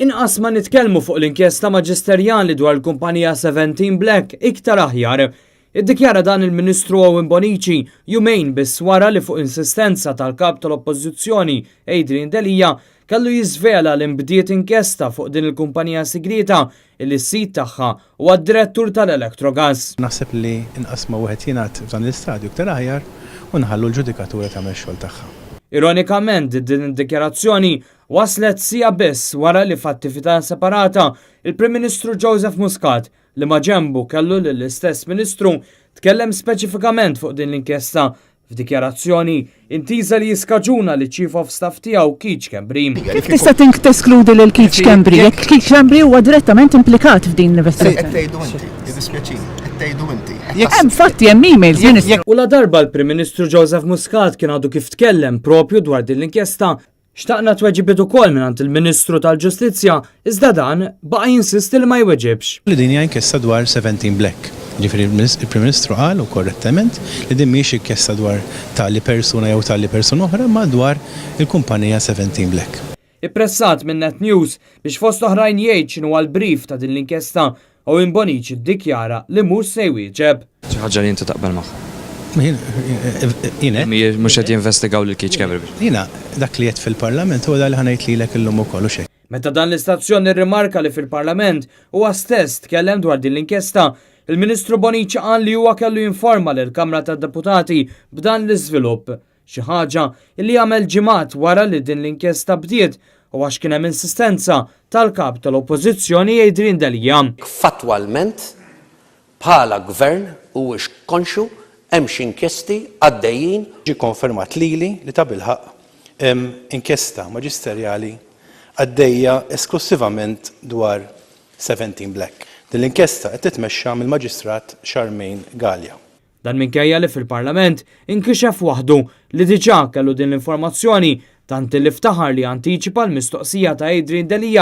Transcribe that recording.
Inqas ma nitkellmu fuq l-inkjesta maġisterjali dwar il-kumpanija 17 Black iktar aħjar. Iddikjara dan il-Ministru Owen Bonici jumejn biss wara li fuq insistenza tal-kap tal-Oppożizzjoni Adrian Delija kellu jiżvela l-imbdiet inkjesta fuq din il-kumpanija sigrita illi s-sit tagħha huwa d-direttur tal-Electrogas. Naħseb li inqas ma wieħed jingħad f'dan l-istadju iktar aħjar u nħallu l-ġudikatura tagħmel xogħol tagħha. Ironikament, din id-dikjarazzjoni waslet sija biss wara li f'attività separata il-Prim Ministru Joseph Muscat li ma ġembu kellu li l-istess Ministru tkellem speċifikament fuq din l-inkjesta f'dikjarazzjoni intiża li jiskaġuna li Chief of Staff tiegħu Keith Schembri. Kif tista' teskludi lil Keith Schembri jekk Keith Schembri huwa direttament implikat f'din l-investigazzjoni? Qed tgħidu inti, jiddispjaċini, qed tgħidu inti. Hemm fatti hemm emails Ministru. U la darba l-Prim Ministru Joseph Muscat kien għadu kif tkellem propju dwar din l-inkjesta, xtaqna tweġibiet ukoll mingħand il-Ministru tal-Ġustizzja, iżda dan baqa' jinsisti li ma jweġibx. Li din hija inkjesta dwar 17 Black. Ġifieri il-Prim Ministru qal u korrettament li din mhix inkjesta dwar tali persuna jew tali persuna oħra ma dwar il-kumpanija 17 Black. Ippressat minn Net News biex fost oħrajn jgħid x'inhu l-brief ta' din l-inkjesta Owen Bonici ddikjara li mhux se jwieġeb. Xi ħaġa li inti taqbel magħha. Jiena Mhux qed jinvestigaw lil Keith Schembri. Jiena dak li qed fil-Parlament huwa li ħanejt lilek illum ukoll xejn. Meta dan l-istazzjoni rrimarka li fil-Parlament huwa stess tkellem dwar din l-inkjesta, il-Ministru Bonici qal li huwa kellu jinforma lil Kamra tad-Deputati b'dan l-iżvilupp, xi ħaġa li jagħmel ġimgħat wara li din l-inkjesta bdiet u għax kien hemm insistenza tal-kap tal-Oppożizzjoni Adrian Delija. Fatwalment bħala gvern huwiex konxu hemm xi inkjesti għaddejjin. Ġi konfermat lili li ta' bilħaq inkjesta maġisterjali għaddejja esklusivament dwar 17 Black. Din l-inkjesta qed titmexxa mill-Maġistrat Charmaine Gallia. Dan minkejja li fil-Parlament inkixef waħdu li diġà kellu din l-informazzjoni tant li ftaħar li antiċipa l-mistoqsija ta' Adrian Delija